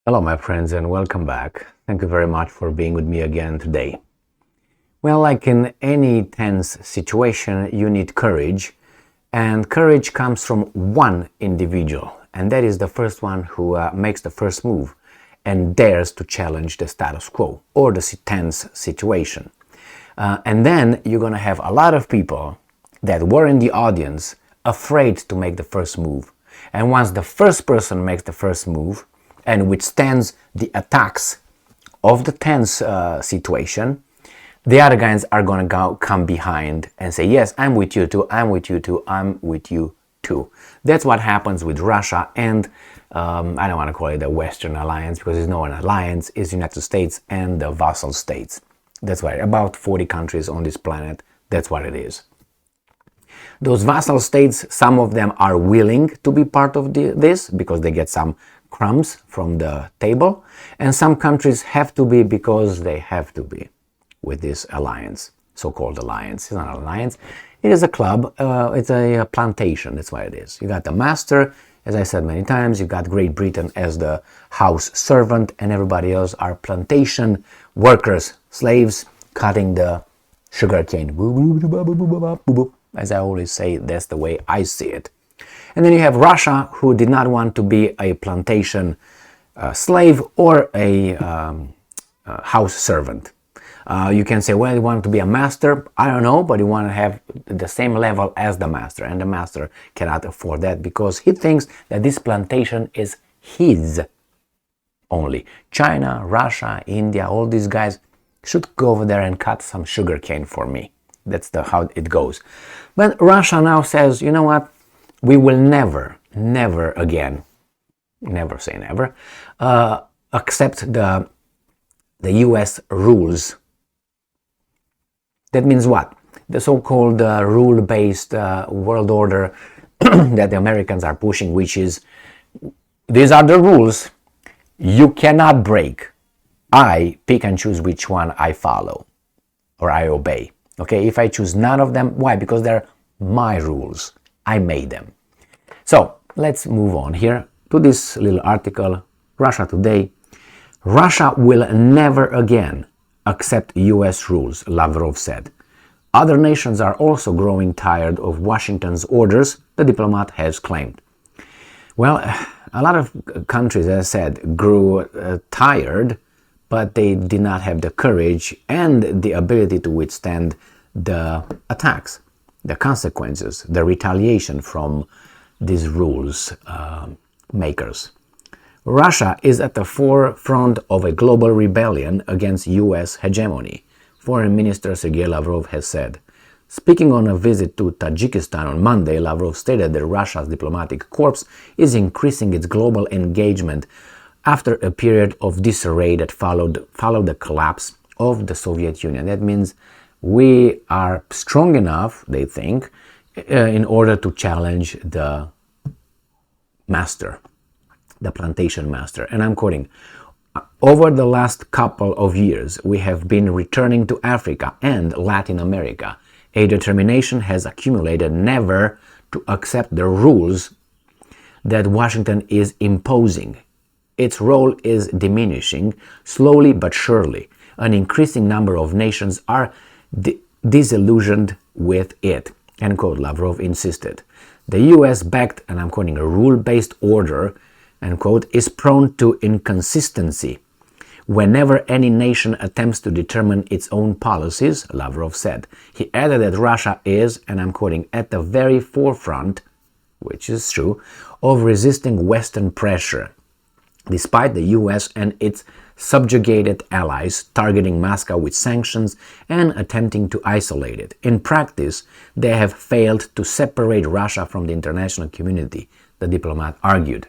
Hello, my friends, and welcome back. Thank you very much for being with me again today. Well, like in any tense situation, you need courage, and courage comes from one individual, and that is the first one who makes the first move and dares to challenge the status quo or the tense situation. And then you're going to have a lot of people that were in the audience afraid to make the first move. And once the first person makes the first move, and withstands the attacks of the tense situation, the other guys are going to come behind and say, yes, I'm with you too, I'm with you too, I'm with you too. That's what happens with Russia and, I don't want to call it a Western alliance because it's not an alliance, it's the United States and the vassal states. That's right, about 40 countries on this planet, that's what it is. Those vassal states, some of them are willing to be part of this because they get some crumbs from the table, and some countries have to be because they have to be with this alliance, so-called alliance. It's not an alliance, it is a club, it's a plantation, that's why it is. You got the master, as I said many times, you got Great Britain as the house servant, and everybody else are plantation workers, slaves, cutting the sugar cane. As I always say, that's the way I see it. And then you have Russia, who did not want to be a plantation slave or a house servant. You can say, well, you want to be a master. I don't know, but you want to have the same level as the master. And the master cannot afford that because he thinks that this plantation is his only. China, Russia, India, all these guys should go over there and cut some sugar cane for me. That's how it goes. But Russia now says, you know what? We will never again, never say never, accept the US rules. That means what? The so-called rule-based world order that the Americans are pushing, which is, these are the rules, you cannot break. I pick and choose which one I follow or I obey. Okay, if I choose none of them, why? Because they're my rules. I made them. So let's move on here to this little article, Russia Today. Russia will never again accept US rules, Lavrov said. Other nations are also growing tired of Washington's orders, the diplomat has claimed. Well, a lot of countries, as I said, grew tired, but they did not have the courage and the ability to withstand the attacks, the consequences, the retaliation from these rules makers. Russia is at the forefront of a global rebellion against US hegemony, Foreign Minister Sergei Lavrov has said. Speaking on a visit to Tajikistan on Monday, Lavrov stated that Russia's diplomatic corps is increasing its global engagement after a period of disarray that followed the collapse of the Soviet Union. That means we are strong enough, they think, in order to challenge the master, the plantation master. And I'm quoting, over the last couple of years, we have been returning to Africa and Latin America. A determination has accumulated never to accept the rules that Washington is imposing. Its role is diminishing, slowly but surely. An increasing number of nations are disillusioned with it, end quote, Lavrov insisted. The US backed, and I'm quoting, a rule-based order, end quote, is prone to inconsistency whenever any nation attempts to determine its own policies, Lavrov said. He added that Russia is, and I'm quoting, at the very forefront, which is true, of resisting Western pressure, despite the US and its subjugated allies targeting Moscow with sanctions and attempting to isolate it. In practice, they have failed to separate Russia from the international community, the diplomat argued.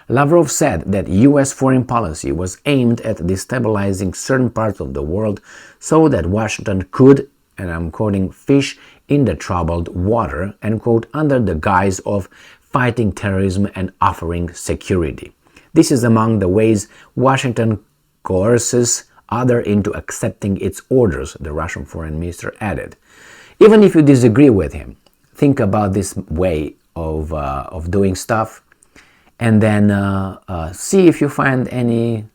Lavrov said that US foreign policy was aimed at destabilizing certain parts of the world so that Washington could, and I'm quoting, fish in the troubled water, end quote, under the guise of fighting terrorism and offering security. This is among the ways Washington coerces others into accepting its orders, the Russian foreign minister added. Even if you disagree with him, think about this way of doing stuff. and then see if you find any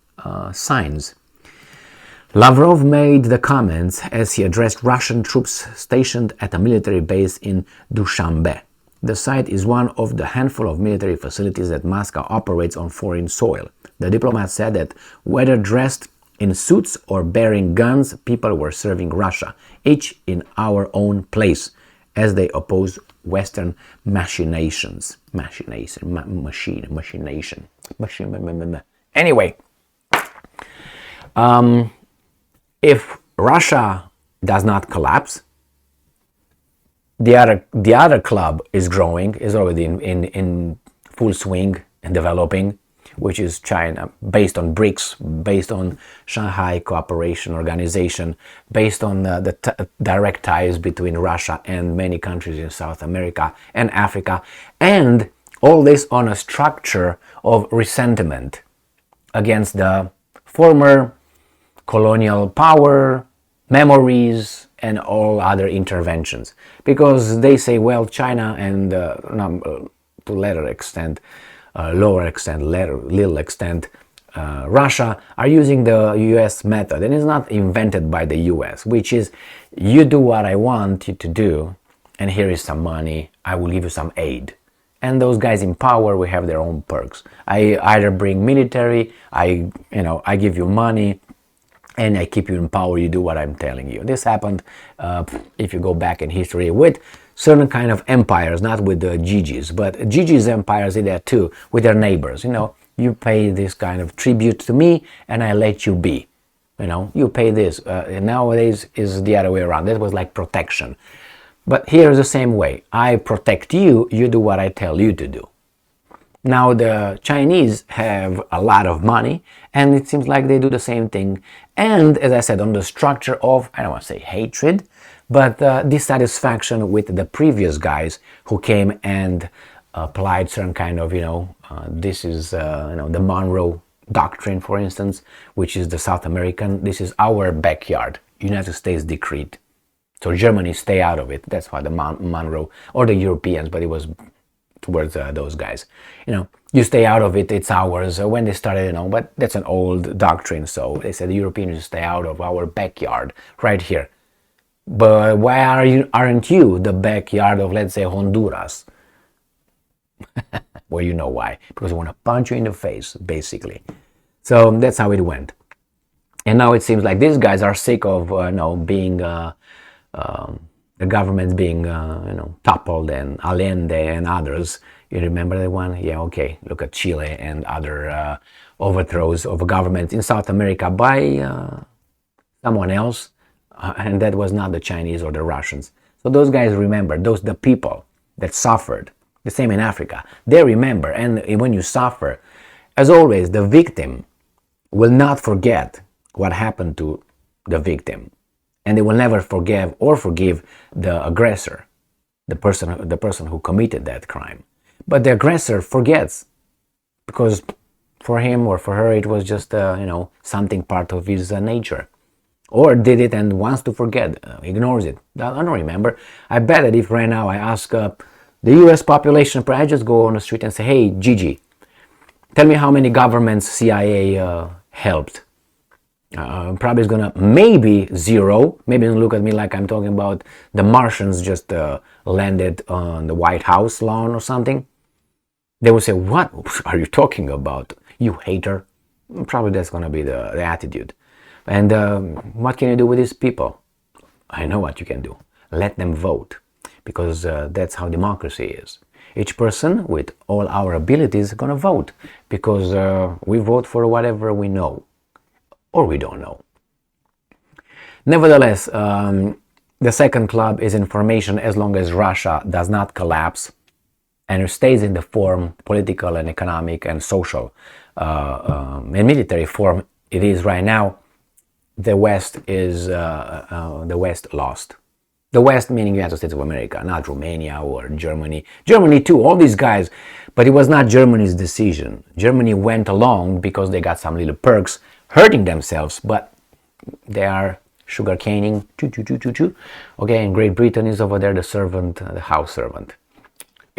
signs. Lavrov made the comments as he addressed Russian troops stationed at a military base in Dushanbe. The site is one of the handful of military facilities that Moscow operates on foreign soil. The diplomat said that whether dressed in suits or bearing guns, people were serving Russia, each in our own place, as they oppose Western machinations. Anyway, if Russia does not collapse, the other club is growing, is already in full swing and developing, which is China, based on BRICS, based on Shanghai Cooperation Organization, based on the direct ties between Russia and many countries in South America and Africa, and all this on a structure of resentment against the former colonial power, memories, and all other interventions. Because they say, well, China and to little extent, Russia are using the US method, and it's not invented by the US, which is, you do what I want you to do, and here is some money, I will give you some aid. And those guys in power will have their own perks. I either bring military, I give you money, and I keep you in power, you do what I'm telling you. This happened, if you go back in history, with certain kind of empires, not with the Gigi's, but Gigi's empires did that too, with their neighbors. You pay this kind of tribute to me, and I let you be. You pay this. Nowadays is the other way around. That was like protection. But here is the same way. I protect you, you do what I tell you to do. Now the Chinese have a lot of money, and it seems like they do the same thing. And as I said, on the structure of, I don't want to say hatred, but dissatisfaction with the previous guys who came and applied certain kind of, this is, the Monroe Doctrine, for instance, which is the South American, this is our backyard, United States decreed. So Germany stay out of it. That's why the Monroe, or the Europeans, but it was towards those guys. You stay out of it, it's ours. When they started, but that's an old doctrine. So they said the Europeans stay out of our backyard, right here. But why aren't you the backyard of, let's say, Honduras? Well, you know why. Because they want to punch you in the face, basically. So that's how it went. And now it seems like these guys are sick of, being, the government being, toppled, and Allende and others. You remember that one? Yeah, okay. Look at Chile and other overthrows of a government in South America by someone else. And that was not the Chinese or the Russians. So those guys remember, the people that suffered. The same in Africa. They remember, and when you suffer, as always, the victim will not forget what happened to the victim. And they will never forgive the aggressor, the person who committed that crime. But the aggressor forgets, because for him or for her it was just something part of his nature. Or did it and wants to forget, ignores it. I don't remember. I bet that if right now I ask the US population, I just go on the street and say, hey, Gigi, tell me how many governments CIA helped. Probably is gonna, maybe zero. Maybe don't look at me like I'm talking about the Martians just landed on the White House lawn or something. They will say, what are you talking about, you hater? Probably that's gonna be the attitude. And what can you do with these people? I know what you can do. Let them vote, because that's how democracy is. Each person with all our abilities is going to vote, because we vote for whatever we know or we don't know. Nevertheless, the second club is information. As long as Russia does not collapse and stays in the form, political and economic and social and military form it is right now, the West is the West lost. The West meaning United States of America, not Romania or Germany. Germany too, all these guys. But it was not Germany's decision. Germany went along because they got some little perks, hurting themselves, but they are sugar caning. Okay, and Great Britain is over there, the servant, the house servant.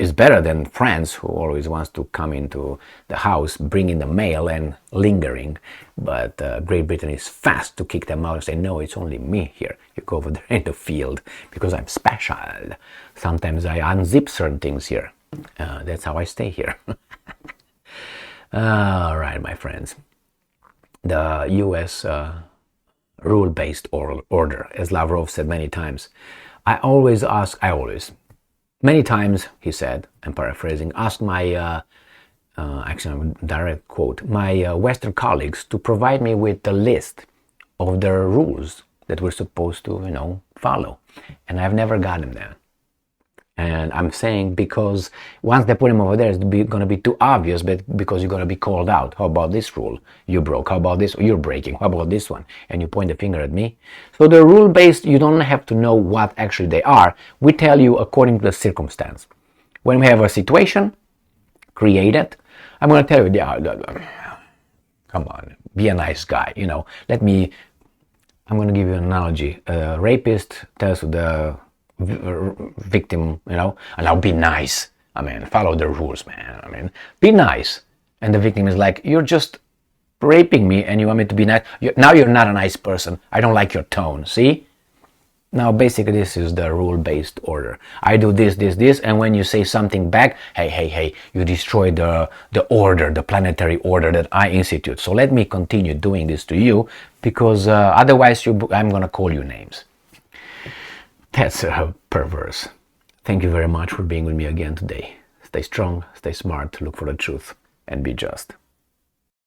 It's better than France, who always wants to come into the house, bringing the mail and lingering. But Great Britain is fast to kick them out and say, no, it's only me here. You go over there in the field because I'm special. Sometimes I unzip certain things here. That's how I stay here. All right, my friends. The US rule-based order, as Lavrov said many times. Many times, he said, I'm paraphrasing, ask my, actually direct quote, my Western colleagues to provide me with the list of the rules that we're supposed to, follow. And I've never gotten them. And I'm saying because once they put them over there, it's going to be too obvious, but because you're going to be called out. How about this rule? You broke. How about this? You're breaking. How about this one? And you point the finger at me. So the rule-based, you don't have to know what actually they are. We tell you according to the circumstance. When we have a situation created, I'm going to tell you, come on, be a nice guy. I'm going to give you an analogy. A rapist tells the victim, and I'll be nice. Follow the rules, man. Be nice. And the victim is like, you're just raping me and you want me to be nice. Now you're not a nice person. I don't like your tone. See? Now, basically, this is the rule-based order. I do this, and when you say something back, hey, you destroy the order, the planetary order that I institute. So let me continue doing this to you, because otherwise I'm going to call you names. That's perverse. Thank you very much for being with me again today. Stay strong, stay smart, look for the truth, and be just.